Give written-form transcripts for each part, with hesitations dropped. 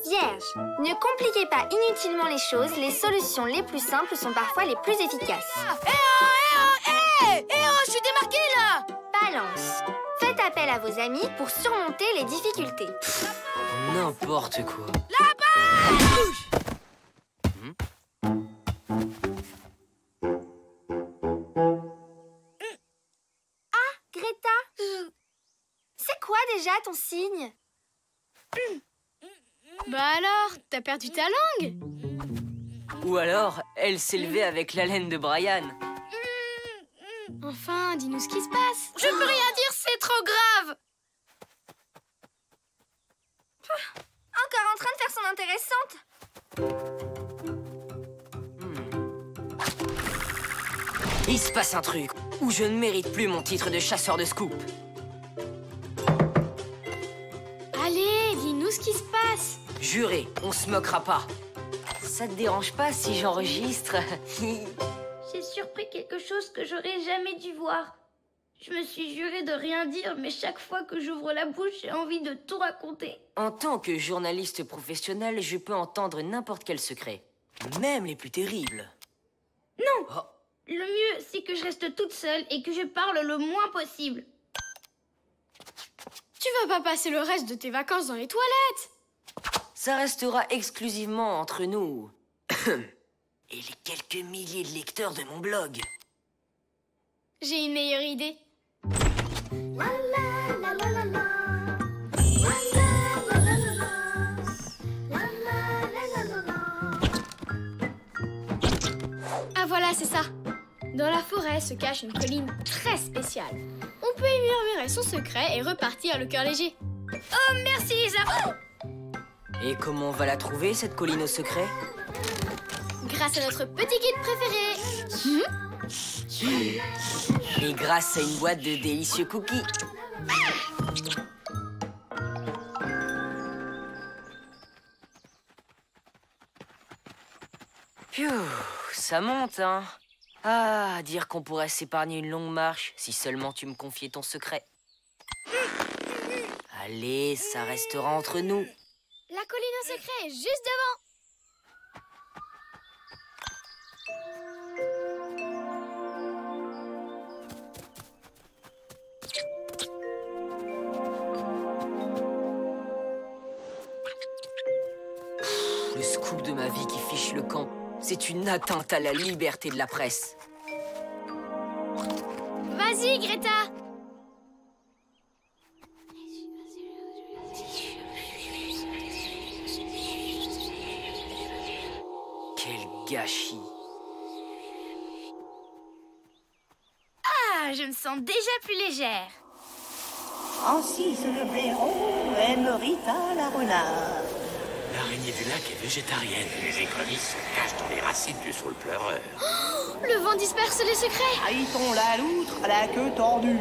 Vierge, ne compliquez pas inutilement les choses. Les solutions les plus simples sont parfois les plus efficaces. Je suis démarquée, là! Balance, faites appel à vos amis pour surmonter les difficultés. N'importe quoi. Greta, c'est quoi déjà ton signe? Bah alors, t'as perdu ta langue? Ou alors, elle s'est levée avec la laine de Brian. Enfin, dis-nous ce qui se passe. Je peux rien dire, c'est trop grave! Encore en train de faire son intéressante. Il se passe un truc où je ne mérite plus mon titre de chasseur de scoop. Allez, dis-nous ce qui se passe. Juré, on se moquera pas. Ça te dérange pas si j'enregistre? J'ai surpris quelque chose que j'aurais jamais dû voir. Je me suis juré de rien dire, mais chaque fois que j'ouvre la bouche, j'ai envie de tout raconter. En tant que journaliste professionnel, je peux entendre n'importe quel secret. Même les plus terribles. Non! Oh. Le mieux, c'est que je reste toute seule et que je parle le moins possible. Tu vas pas passer le reste de tes vacances dans les toilettes? Ça restera exclusivement entre nous. Et les quelques milliers de lecteurs de mon blog. J'ai une meilleure idée. Ah voilà, c'est ça. Dans la forêt se cache une colline très spéciale. On peut y murmurer son secret et repartir le cœur léger. Oh, merci, Lisa! Et comment on va la trouver, cette colline au secret? Grâce à notre petit guide préféré. Et grâce à une boîte de délicieux cookies. Pfiou, ça monte, hein? Ah, dire qu'on pourrait s'épargner une longue marche si seulement tu me confiais ton secret. Allez, ça restera entre nous. La colline au secret est juste devant. Le scoop de ma vie qui fiche le camp, c'est une atteinte à la liberté de la presse. Vas-y, Greta. Quel gâchis. Ah, je me sens déjà plus légère. Francis le blaireau aime Rita la renard. L'araignée du lac est végétarienne. Les écrevisses se cachent dans les racines du saule pleureur. Le vent disperse les secrets. Haïton la loutre à la queue tordue.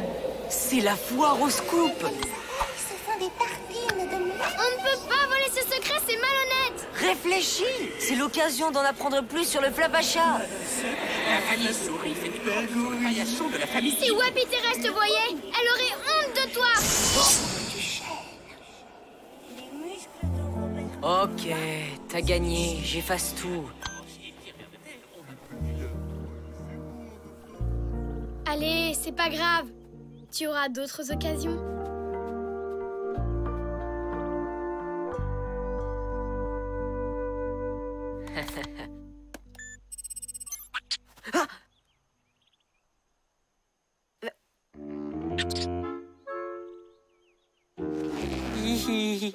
C'est la foire au scoop. Ce sont des tartines de miel. On ne peut pas voler ce secret, c'est malhonnête. Réfléchis. C'est l'occasion d'en apprendre plus sur le flapacha. La famille souris fait des grandes variations de la famille. Si Wappy Terrestre te voyait, elle aurait honte de toi. Ok, t'as gagné, j'efface tout. Allez, c'est pas grave. Tu auras d'autres occasions. Hihi.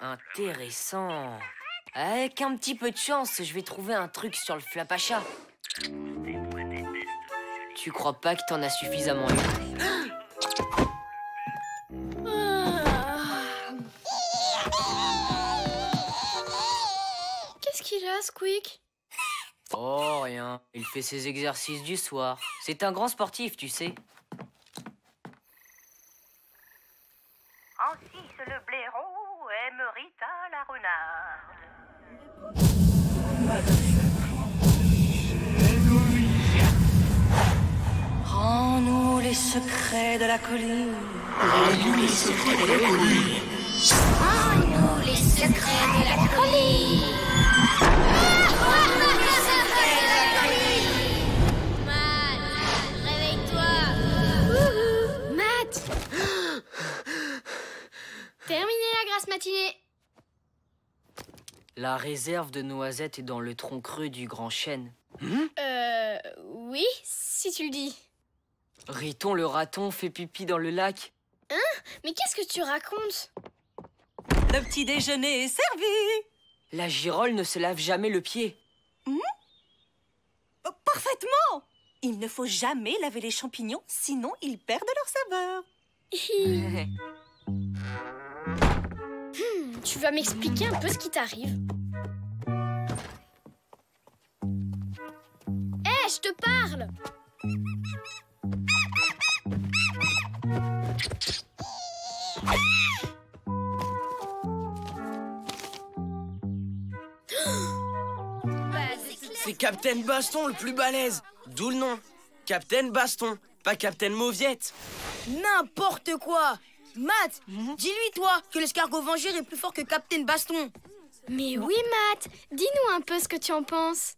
Intéressant. Avec un petit peu de chance, je vais trouver un truc sur le flapacha. Tu crois pas que t'en as suffisamment eu? Qu'est-ce qu'il a, Squeak? Oh, rien. Il fait ses exercices du soir. C'est un grand sportif, tu sais. Francis le blaireau secrets de la colline. Dis-nous les secrets de la colline. Nous, les secrets de la colline. Matt, réveille-toi. Matt. Terminé la grasse matinée. La réserve de noisettes est dans le tronc creux du grand chêne. Oui, si tu le dis. Riton le raton fait pipi dans le lac. Mais qu'est-ce que tu racontes? Le petit déjeuner est servi. La girole ne se lave jamais le pied. Parfaitement. Il ne faut jamais laver les champignons, sinon ils perdent leur saveur. Tu vas m'expliquer un peu ce qui t'arrive? Hé, je te parle! C'est Captain Baston le plus balèze. D'où le nom. Captain Baston, pas Captain Mauviette. N'importe quoi. Matt, dis-lui, toi, que l'escargot vengeur est plus fort que Captain Baston. Mais oui, Matt, dis-nous un peu ce que tu en penses.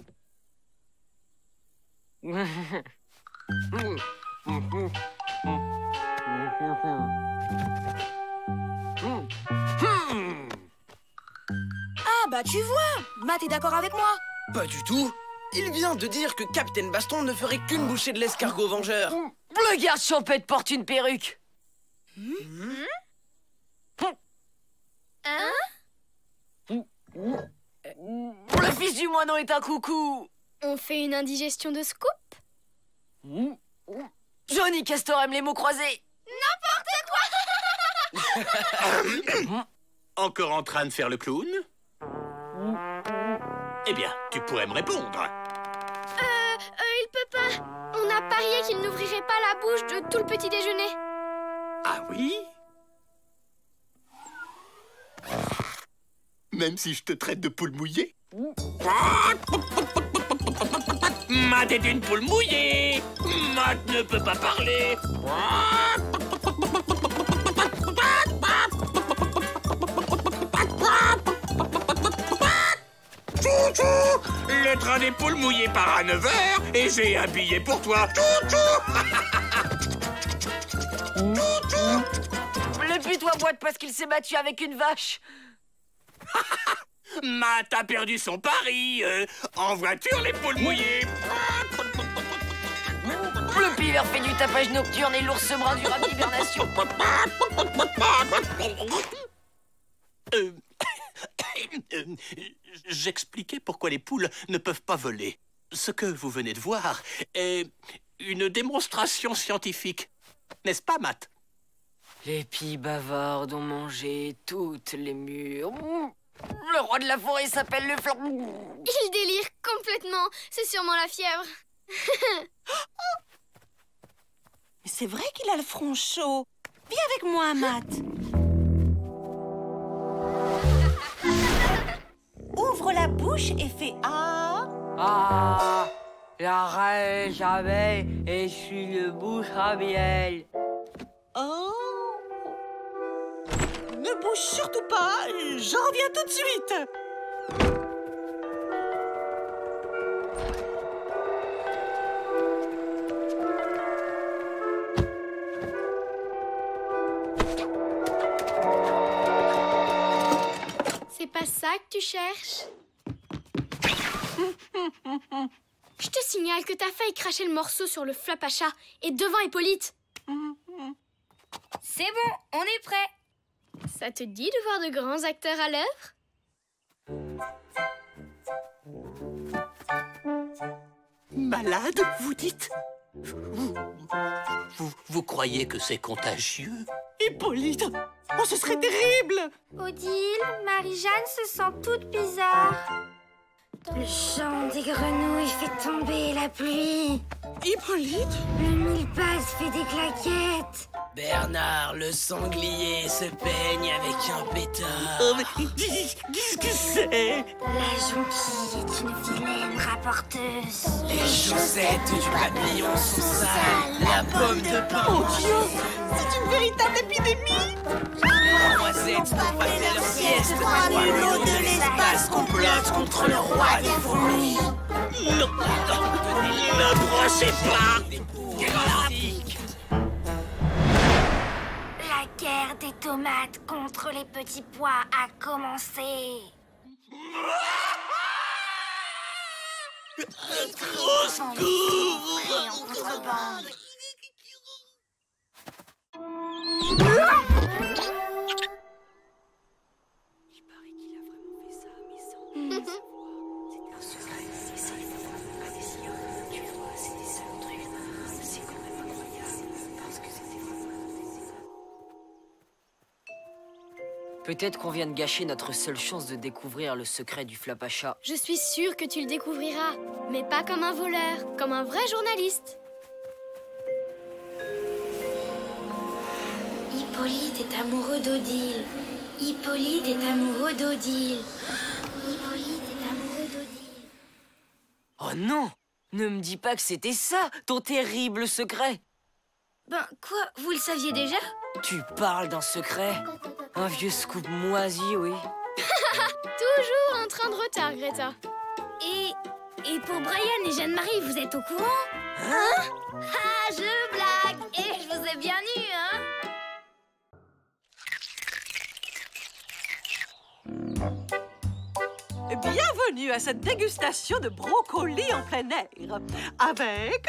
Ah bah tu vois, Matt est d'accord avec moi. Pas du tout. Il vient de dire que Captain Baston ne ferait qu'une bouchée de l'escargot vengeur. Le garde champêtre porte une perruque. Le fils du moineau est un coucou. On fait une indigestion de scoop? Johnny Castor aime les mots croisés. Encore en train de faire le clown? Eh bien, tu pourrais me répondre. Il peut pas. On a parié qu'il n'ouvrirait pas la bouche de tout le petit déjeuner. Ah oui? Même si je te traite de poule mouillée? Matt est une poule mouillée. Matt ne peut pas parler. Chouchou, le train des poules mouillées part à 9h et j'ai un billet pour toi. Chouchou. Le putois boite parce qu'il s'est battu avec une vache. Matt a perdu son pari. En voiture, les poules mouillées. Le pivert fait du tapage nocturne et l'ours brun du rap d'hibernation. J'expliquais pourquoi les poules ne peuvent pas voler. Ce que vous venez de voir est une démonstration scientifique. N'est-ce pas, Matt? Les pies bavardes ont mangé toutes les murs. Le roi de la forêt s'appelle le flan. Il délire complètement. C'est sûrement la fièvre. Mais c'est vrai qu'il a le front chaud. Viens avec moi, Matt. Ouvre la bouche et fais A. Ah, la reine j'avais et je suis le bouche à miel. Oh. Ne bouge surtout pas, j'en reviens tout de suite. C'est pas ça que tu cherches? Je te signale que t'as failli cracher le morceau sur le flap à chat et devant Hippolyte. C'est bon, on est prêt. Ça te dit de voir de grands acteurs à l'œuvre? Malade, vous dites? Vous croyez que c'est contagieux? Hippolyte, oh, ce serait terrible. Odile, Marie-Jeanne se sent toute bizarre. Le chant des grenouilles fait tomber la pluie. Hippolyte? Le mille-pattes fait des claquettes. Bernard, le sanglier, se peigne avec un pétard. Oh, mais qu'est-ce que c'est? La jonquille est une vilaine rapporteuse. Les chaussettes du papillon sont sales. La pomme de pain. Mon Dieu, c'est une véritable épidémie. Les noisettes n'ont passé leur sieste. Trois mulots de l'espace complotent contre le roi des fourmis. Non, ne brossez pas. La guerre des tomates contre les petits pois a commencé. Au secours! Et en contrebande. Il paraît qu'il a vraiment fait ça, mais sans savoir. C'était un secret. C'est ça, il faut pas des signes. Tu vois, c'était ça le truc. C'est quand même incroyable. Parce que c'était vraiment... Peut-être qu'on vient de gâcher notre seule chance de découvrir le secret du Flapacha. Je suis sûre que tu le découvriras, mais pas comme un voleur, comme un vrai journaliste. Hippolyte est amoureux d'Odile. Hippolyte est amoureux d'Odile. Hippolyte est amoureux d'Odile. Oh non! Ne me dis pas que c'était ça, ton terrible secret! Ben, quoi? Vous le saviez déjà? Tu parles d'un secret? Un vieux scoop moisi, oui. Toujours un train de retard, Greta. Et pour Brian et Jeanne-Marie, vous êtes au courant? Hein? Ah, je blague! Et je vous ai bien eu, hein? Bienvenue à cette dégustation de brocoli en plein air. Avec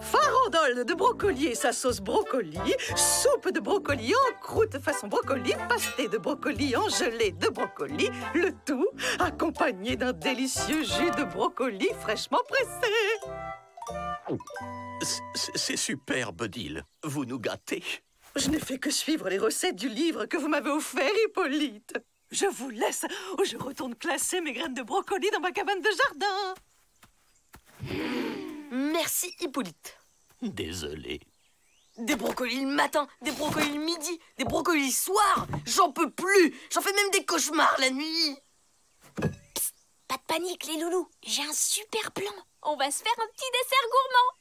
farandole de brocoli et sa sauce brocoli, soupe de brocoli en croûte façon brocoli, pasté de brocoli en gelée de brocoli, le tout accompagné d'un délicieux jus de brocoli fraîchement pressé. C'est superbe, Odile. Vous nous gâtez. Je n'ai fait que suivre les recettes du livre que vous m'avez offert, Hippolyte. Je vous laisse ou je retourne classer mes graines de brocoli dans ma cabane de jardin. Merci, Hippolyte. Désolé. Des brocolis le matin, des brocolis le midi, des brocolis le soir. J'en peux plus. J'en fais même des cauchemars la nuit. Psst, pas de panique, les loulous. J'ai un super plan. On va se faire un petit dessert gourmand.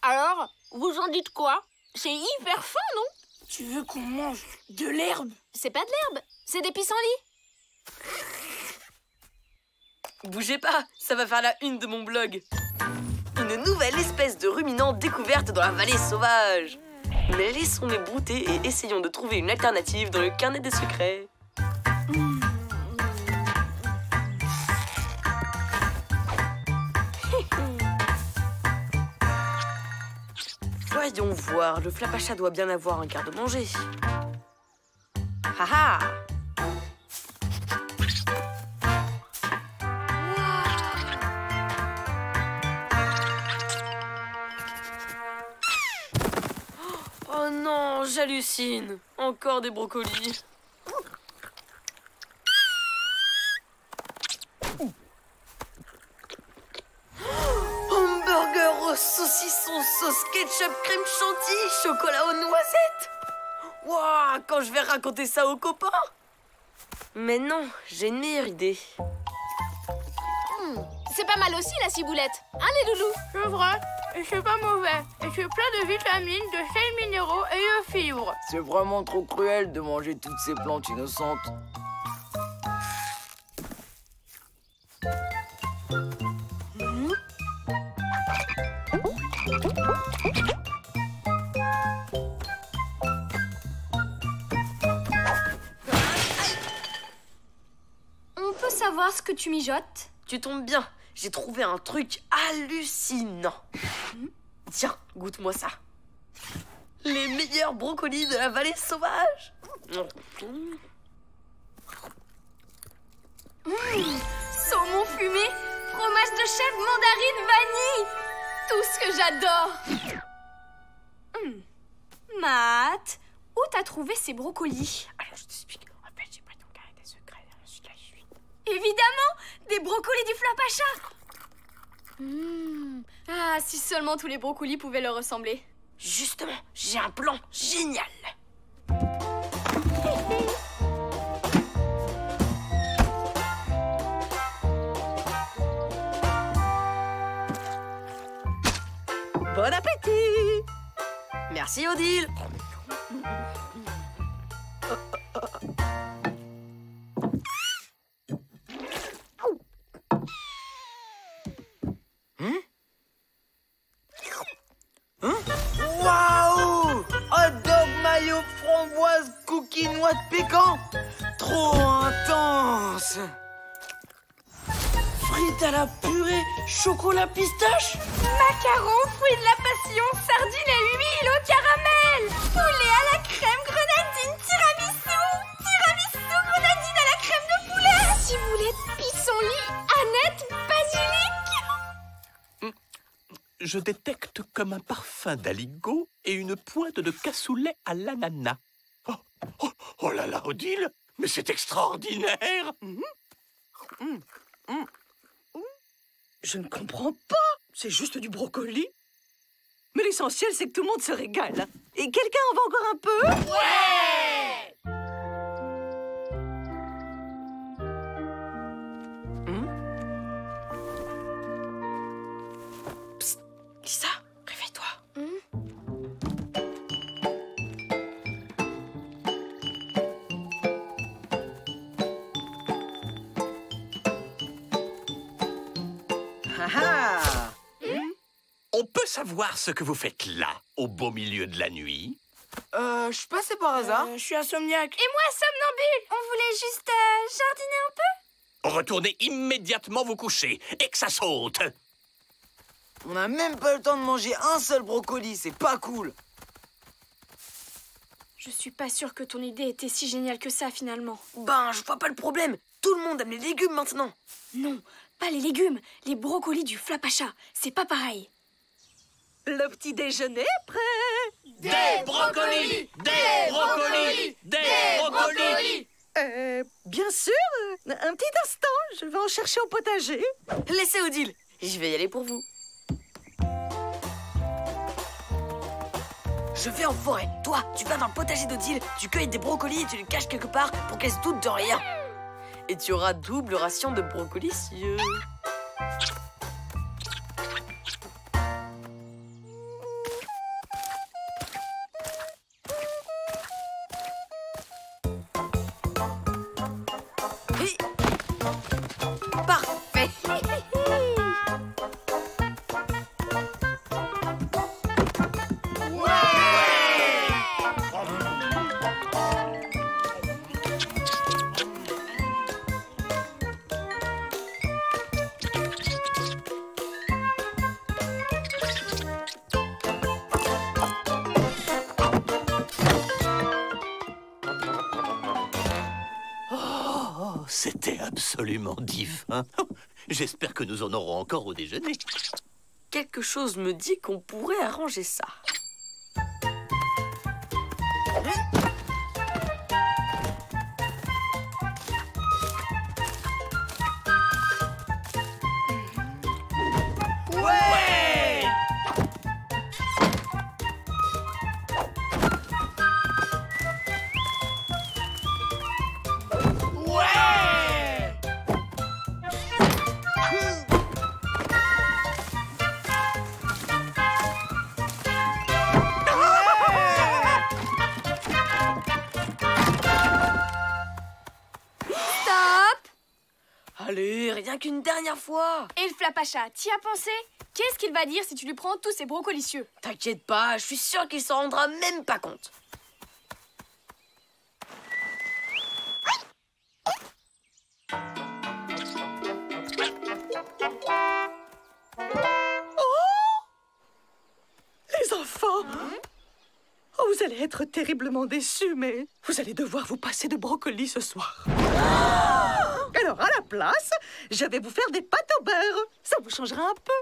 Alors, vous en dites quoi? C'est hyper fin, non? Tu veux qu'on mange de l'herbe? C'est pas de l'herbe, c'est des pissenlits. Bougez pas, ça va faire la une de mon blog. Une nouvelle espèce de ruminant découverte dans la vallée sauvage. Mais laissons-les brouter et essayons de trouver une alternative dans le carnet des secrets. Voyons voir, le Flapacha doit bien avoir un garde-manger. Haha! Oh non, j'hallucine. Encore des brocolis. Hamburger au saucisson, sauce ketchup, crème chantilly, chocolat aux noisettes. Waouh, quand je vais raconter ça aux copains. Mais non, j'ai une meilleure idée. C'est pas mal aussi la ciboulette, hein les loulous? C'est vrai, et c'est pas mauvais. Et c'est plein de vitamines, de sels minéraux et de fibres. C'est vraiment trop cruel de manger toutes ces plantes innocentes. On peut savoir ce que tu mijotes? Tu tombes bien, j'ai trouvé un truc hallucinant. Tiens, goûte-moi ça. Les meilleurs brocolis de la vallée sauvage. Saumon fumé, fromage de chèvre, mandarine, vanille. Tout ce que j'adore. Matt, où t'as trouvé ces brocolis? Alors je t'explique, en fait j'ai pris ton carnet des secrets, là je suis. Évidemment, des brocolis du Flapacha. Ah, si seulement tous les brocolis pouvaient leur ressembler. Justement, j'ai un plan génial. Bon appétit! Merci, Odile. Waouh! Hot dog mayo framboise cookie noix de pécan. Trop intense. Frites à la purée, chocolat pistache. Macarons, fruits de la passion, sardines et huile au caramel. Poulet à la crème, grenadine, tiramisu. Tiramisu, grenadine à la crème de poulet. Ciboulette, pissenlit, aneth, basilic. Je détecte comme un parfum d'aligot et une pointe de cassoulet à l'ananas. Oh là là, Odile, mais c'est extraordinaire! Je ne comprends pas. C'est juste du brocoli. Mais l'essentiel, c'est que tout le monde se régale. Et quelqu'un en veut encore un peu? Ouais! Psst, Lisa, réveille-toi. On peut savoir ce que vous faites là, au beau milieu de la nuit? Je passais par hasard. Je suis insomniaque. Et moi, somnambule. On voulait juste jardiner un peu. Retournez immédiatement vous coucher et que ça saute! On n'a même pas le temps de manger un seul brocoli, c'est pas cool. Je suis pas sûre que ton idée était si géniale que ça, finalement. Ben, je vois pas le problème. Tout le monde aime les légumes maintenant. Non, pas les légumes, les brocolis du Flapacha. C'est pas pareil. Le petit déjeuner est prêt. Des brocolis! Des brocolis! Des brocolis! Bien sûr. Un petit instant, je vais en chercher au potager. Laissez Odile. Je vais y aller pour vous. Je vais en forêt. Toi, tu vas dans le potager d'Odile, tu cueilles des brocolis et tu les caches quelque part pour qu'elle se doute de rien. Et tu auras double ration de brocolicieux. Oui. Parfait. C'était absolument divin. J'espère que nous en aurons encore au déjeuner. Quelque chose me dit qu'on pourrait arranger ça. Ouais! Allez, rien qu'une dernière fois. Et le Flapacha, t'y as pensé? Qu'est-ce qu'il va dire si tu lui prends tous ces brocolicieux? T'inquiète pas, je suis sûre qu'il s'en rendra même pas compte. Les enfants, oh, vous allez être terriblement déçus, mais vous allez devoir vous passer de brocoli ce soir. Alors, à la place, je vais vous faire des pâtes au beurre. Ça vous changera un peu.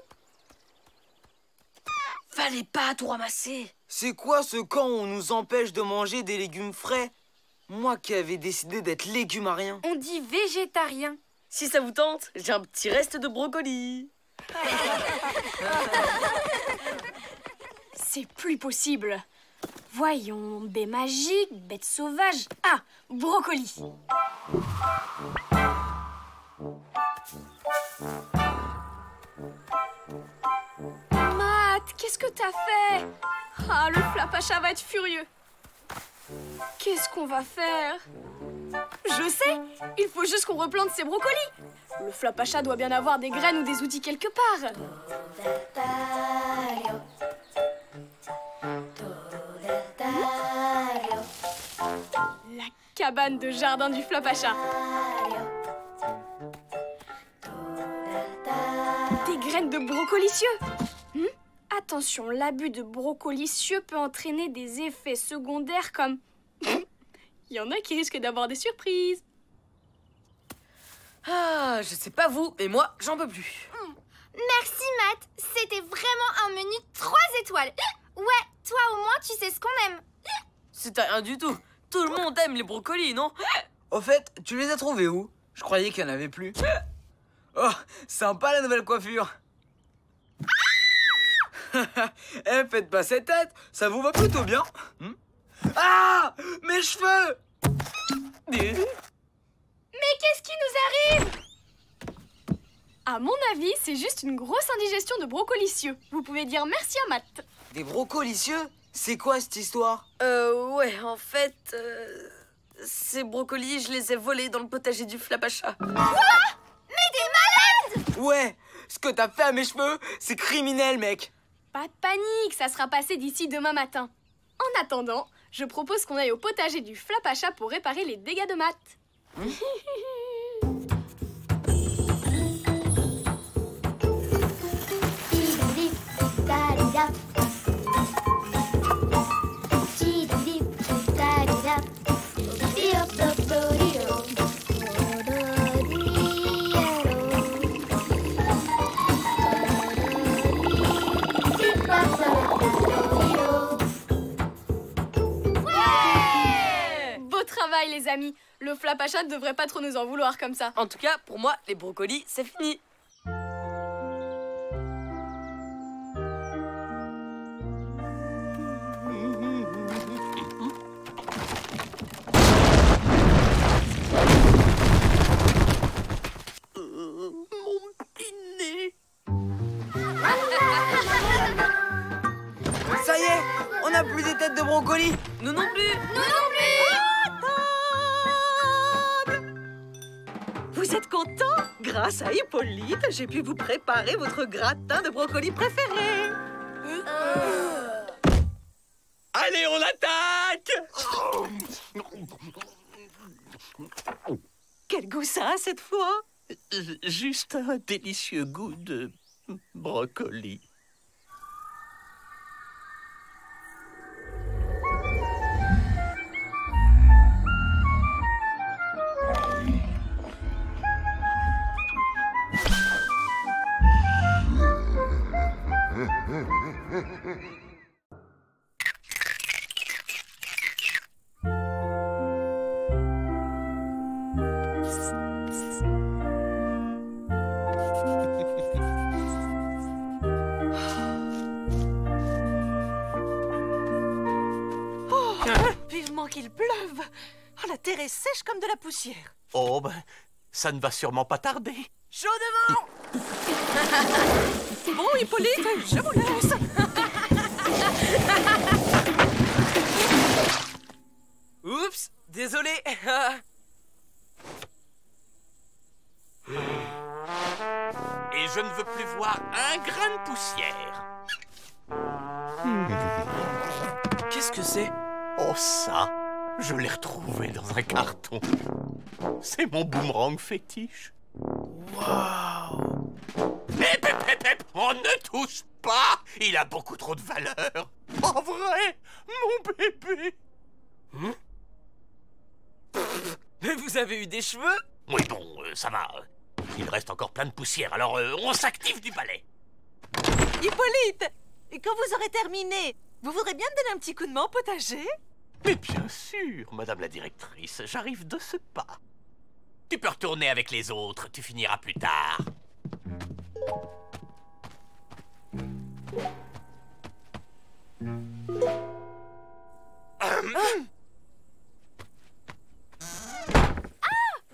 Fallait pas tout ramasser. C'est quoi ce camp où on nous empêche de manger des légumes frais? Moi qui avais décidé d'être légumarien. On dit végétarien. Si ça vous tente, j'ai un petit reste de brocoli. C'est plus possible. Voyons, baie magique, bête sauvage. Ah, brocoli. Matt, qu'est-ce que t'as fait? Ah, le Flapacha va être furieux. Qu'est-ce qu'on va faire? Je sais, il faut juste qu'on replante ces brocolis. Le Flapacha doit bien avoir des graines ou des outils quelque part. La cabane de jardin du Flapacha. Des graines de brocolicieux. Attention, l'abus de brocolicieux peut entraîner des effets secondaires comme... Il y en a qui risquent d'avoir des surprises. Ah, je sais pas vous, mais moi, j'en peux plus. Merci, Matt. C'était vraiment un menu 3 étoiles. Ouais, toi au moins, tu sais ce qu'on aime. C'était rien du tout. Tout le monde aime les brocolis, non? Au fait, tu les as trouvés où? Je croyais qu'il y en avait plus. Oh, sympa la nouvelle coiffure. Eh, faites pas cette tête, ça vous va plutôt bien. Ah, mes cheveux! Mais qu'est-ce qui nous arrive? À mon avis, c'est juste une grosse indigestion de brocolicieux. Vous pouvez dire merci à Matt. Des brocolicieux? C'est quoi cette histoire? Ouais, en fait, ces brocolis, je les ai volés dans le potager du Flapacha. Quoi? Mais t'es malade! Ouais, ce que t'as fait à mes cheveux, c'est criminel, mec. Pas de panique, ça sera passé d'ici demain matin. En attendant, je propose qu'on aille au potager du Flapacha pour réparer les dégâts de Matt. Beau travail, les amis. Le Flapacha ne devrait pas trop nous en vouloir comme ça. En tout cas, pour moi, les brocolis, c'est fini. Mon petit nez. Ça y est, on n'a plus des têtes de brocolis. Nous non plus. Nous non plus! Vous êtes content? Grâce à Hippolyte, j'ai pu vous préparer votre gratin de brocoli préféré. Allez, on attaque! Quel goût ça a cette fois? Juste un délicieux goût de brocoli. Vivement qu'il pleuve. Oh, la terre est sèche comme de la poussière. Oh, ben, ça ne va sûrement pas tarder. Chaud devant. Bon, Hippolyte, je vous laisse. Oups, désolé. Et je ne veux plus voir un grain de poussière. Qu'est-ce que c'est? Oh ça, je l'ai retrouvé dans un carton. C'est mon boomerang fétiche. Waouh! Hep, hep, hep, hep, on ne touche pas. Il a beaucoup trop de valeur. En vrai, mon bébé. Mais vous avez eu des cheveux? Oui, bon, ça va. Il reste encore plein de poussière, alors on s'active du balai. Hippolyte, et quand vous aurez terminé, vous voudrez bien me donner un petit coup de main au potager? Mais bien sûr, madame la directrice, j'arrive de ce pas. Tu peux retourner avec les autres, tu finiras plus tard.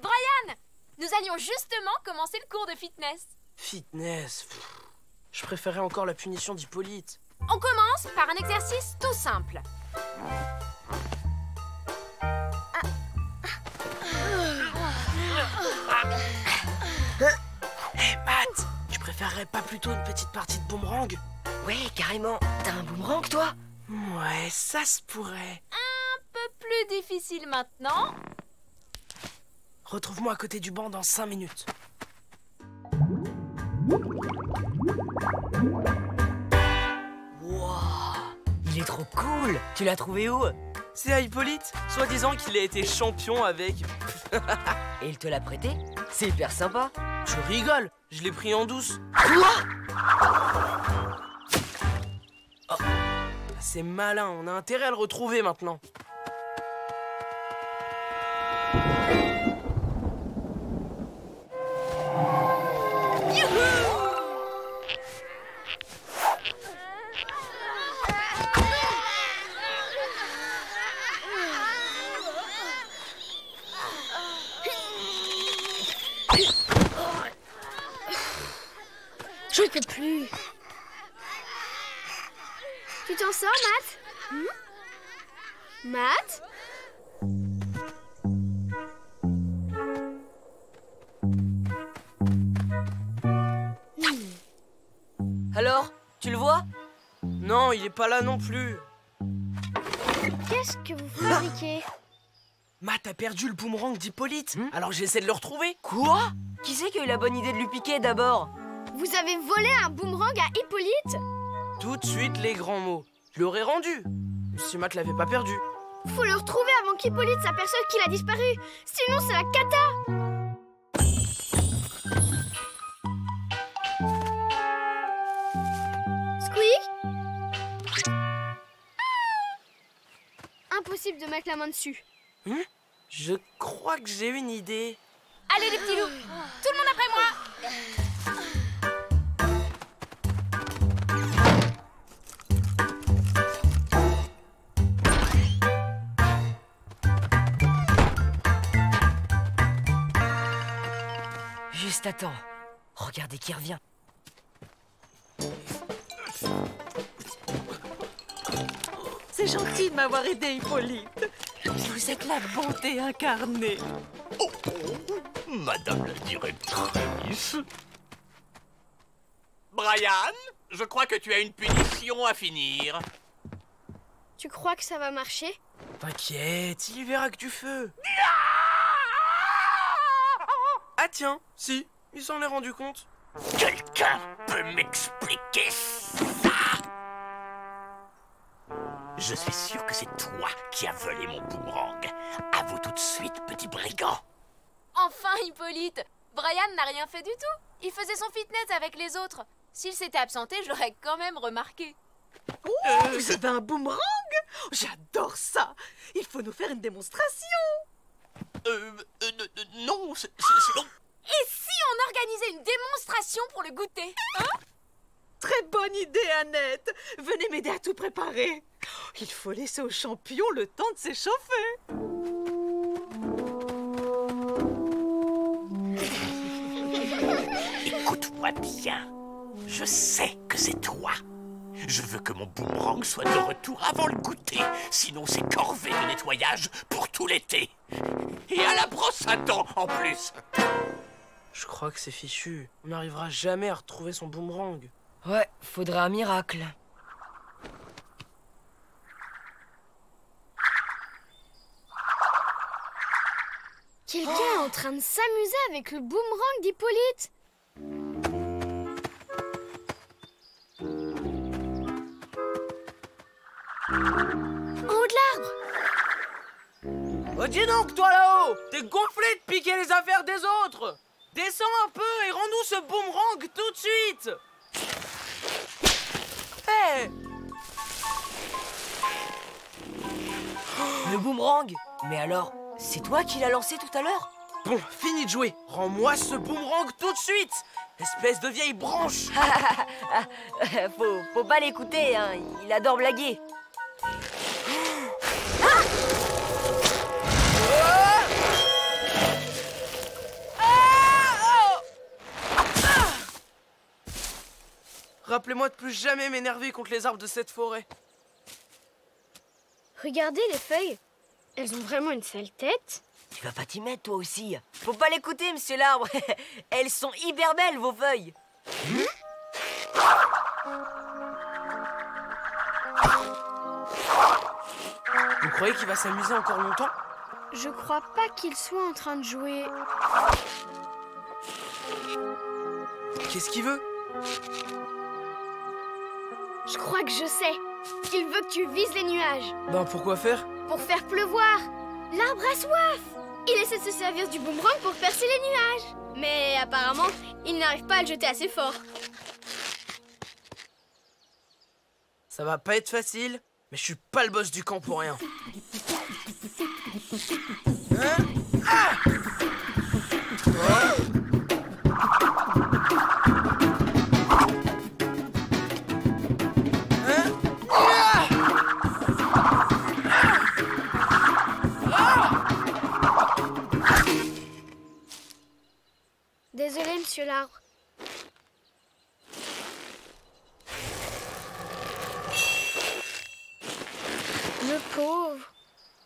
Brian! Nous allions justement commencer le cours de fitness. Fitness. Je préférais encore la punition d'Hippolyte. On commence par un exercice tout simple. Hé, Matt, tu préférerais pas plutôt une petite partie de boomerang? Ouais, carrément. T'as un boomerang, toi? Ouais, ça se pourrait. Un peu plus difficile maintenant. Retrouve-moi à côté du banc dans 5 minutes. Wow, il est trop cool. Tu l'as trouvé où? C'est à Hippolyte, soi-disant qu'il a été champion avec... Et il te l'a prêté? C'est hyper sympa. Je rigole, je l'ai pris en douce. Oh. C'est malin, on a intérêt à le retrouver maintenant. Je ne peux plus. Tu t'en sors, Matt? Matt? Alors, tu le vois? Non, il est pas là non plus. Qu'est-ce que vous fabriquez? Matt a perdu le boomerang d'Hippolyte, alors j'essaie de le retrouver. Quoi? Qui c'est qui a eu la bonne idée de lui piquer d'abord? Vous avez volé un boomerang à Hippolyte? Tout de suite les grands mots. Je l'aurais rendu, si Matt l'avait pas perdu. Faut le retrouver avant qu'Hippolyte s'aperçoive qu'il a disparu. Sinon, c'est la cata. Squeak? Impossible de mettre la main dessus. Je crois que j'ai une idée. Allez les petits loups, tout le monde après moi. Juste attends. Regardez qui revient. C'est gentil de m'avoir aidé, Hippolyte. Vous êtes la bonté incarnée. Oh, Madame la directrice. Brian, je crois que tu as une punition à finir. Tu crois que ça va marcher? T'inquiète, il y verra que du feu. Ah tiens, si, il s'en est rendu compte. Quelqu'un peut m'expliquer ça? Je suis sûr que c'est toi qui as volé mon boomerang. Avoue tout de suite, petit brigand. Enfin, Hippolyte, Brian n'a rien fait du tout. Il faisait son fitness avec les autres. S'il s'était absenté, je l'aurais quand même remarqué. Vous avez un boomerang? J'adore ça. Il faut nous faire une démonstration. Non, c'est... Et si on organisait une démonstration pour le goûter, hein? Très bonne idée, Annette. Venez m'aider à tout préparer. Il faut laisser au champion le temps de s'échauffer. Écoute-moi bien. Je sais que c'est toi. Je veux que mon boomerang soit de retour avant le goûter. Sinon, c'est corvée de nettoyage pour tout l'été. Et à la brosse à dents, en plus. Je crois que c'est fichu. On n'arrivera jamais à retrouver son boomerang. Ouais, faudrait un miracle. Quelqu'un est en train de s'amuser avec le boomerang d'Hippolyte. En haut de l'arbre. Oh, dis donc, toi là-haut! T'es gonflé de piquer les affaires des autres! Descends un peu et rends-nous ce boomerang tout de suite! Hé! Le boomerang? Mais alors, c'est toi qui l'as lancé tout à l'heure? Bon, fini de jouer. Rends-moi ce boomerang tout de suite. Espèce de vieille branche! Faut pas l'écouter, hein. Il adore blaguer. Rappelez-moi de plus jamais m'énerver contre les arbres de cette forêt. Regardez les feuilles. Elles ont vraiment une sale tête. Tu vas pas t'y mettre, toi aussi. Faut pas l'écouter, monsieur l'arbre. Elles sont hyper belles, vos feuilles. Vous croyez qu'il va s'amuser encore longtemps? Je crois pas qu'il soit en train de jouer. Qu'est-ce qu'il veut? Je crois que je sais. Il veut que tu vises les nuages. Ben pourquoi faire? Pour faire pleuvoir. L'arbre a soif. Il essaie de se servir du boomerang pour percer les nuages. Mais apparemment, il n'arrive pas à le jeter assez fort. Ça va pas être facile, mais je suis pas le boss du camp pour rien. Hein? Ah! Oh! Désolé, monsieur l'arbre. Le pauvre.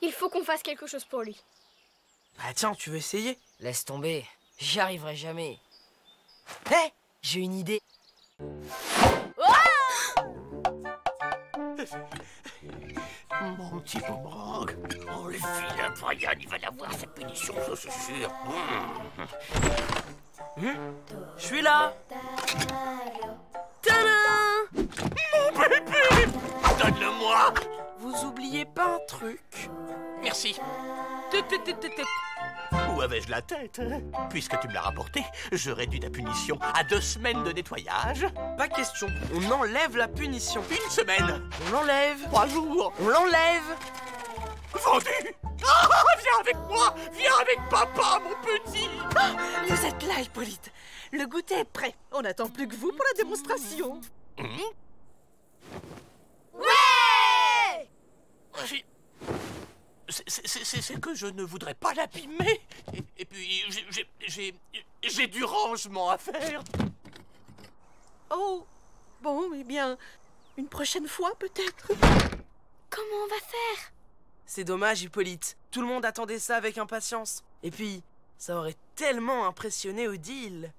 Il faut qu'on fasse quelque chose pour lui. Ah tiens, tu veux essayer? Laisse tomber. J'y arriverai jamais. Hé, j'ai une idée. Mon petit boomerang. Oh, le vilain Brian, il va l'avoir, sa punition, ça c'est sûr. Je suis là. Tadam! Mon bébé! Donne-le-moi! Vous oubliez pas un truc? Merci. Où avais-je la tête, hein? Puisque tu me l'as rapporté, je réduis ta punition à 2 semaines de nettoyage. Pas question, on enlève la punition. 1 semaine. On l'enlève. 3 jours. On l'enlève. Vendu! Ah, viens avec moi! Viens avec papa, mon petit! Vous êtes là, Hippolyte. Le goûter est prêt. On n'attend plus que vous pour la démonstration. Ouais! C'est que je ne voudrais pas l'abîmer. Et puis, j'ai du rangement à faire. Oh, bon, eh bien, une prochaine fois peut-être. Comment on va faire? C'est dommage, Hippolyte. Tout le monde attendait ça avec impatience. Et puis, ça aurait tellement impressionné Odile.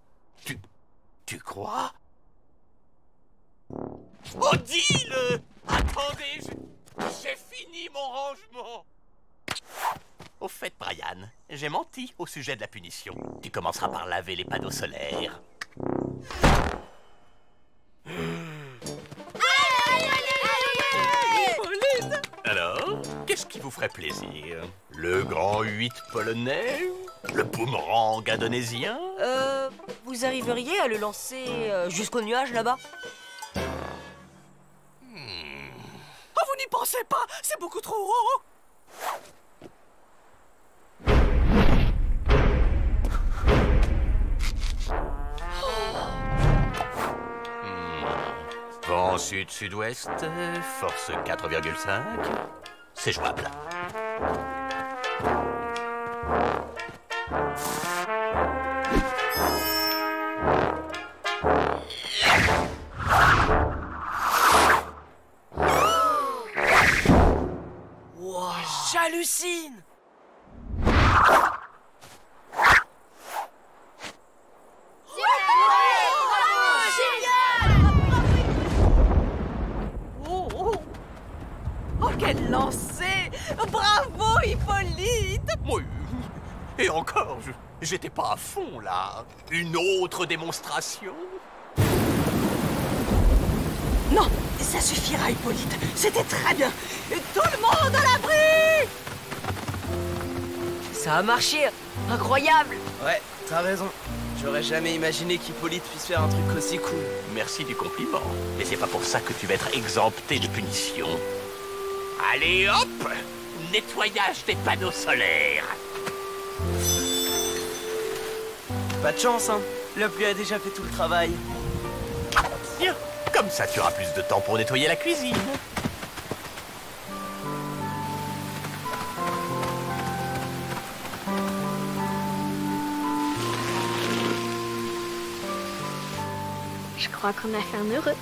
Tu crois? Odile! Attendez, j'ai fini mon rangement. Au fait, Brian, j'ai menti au sujet de la punition. Tu commenceras par laver les panneaux solaires. Alors, qu'est-ce qui vous ferait plaisir? Le grand 8 polonais? Le boomerang indonésien? Vous arriveriez à le lancer jusqu'au nuage là-bas? Oh, vous n'y pensez pas, c'est beaucoup trop haut. Vent sud-sud-ouest, force 4,5. C'est jouable. Wow, j'hallucine! Quel lancer! Bravo, Hippolyte! Oui. Et encore, j'étais pas à fond, là. Une autre démonstration? Non, ça suffira, Hippolyte. C'était très bien. Tout le monde à l'abri! Ça a marché! Incroyable! Ouais, t'as raison. J'aurais jamais imaginé qu'Hippolyte puisse faire un truc aussi cool. Merci du compliment. Mais c'est pas pour ça que tu vas être exempté de punition. Allez hop! Nettoyage des panneaux solaires. Pas de chance, hein. La pluie a déjà fait tout le travail. Tiens, comme ça tu auras plus de temps pour nettoyer la cuisine. Je crois qu'on a fait un heureux.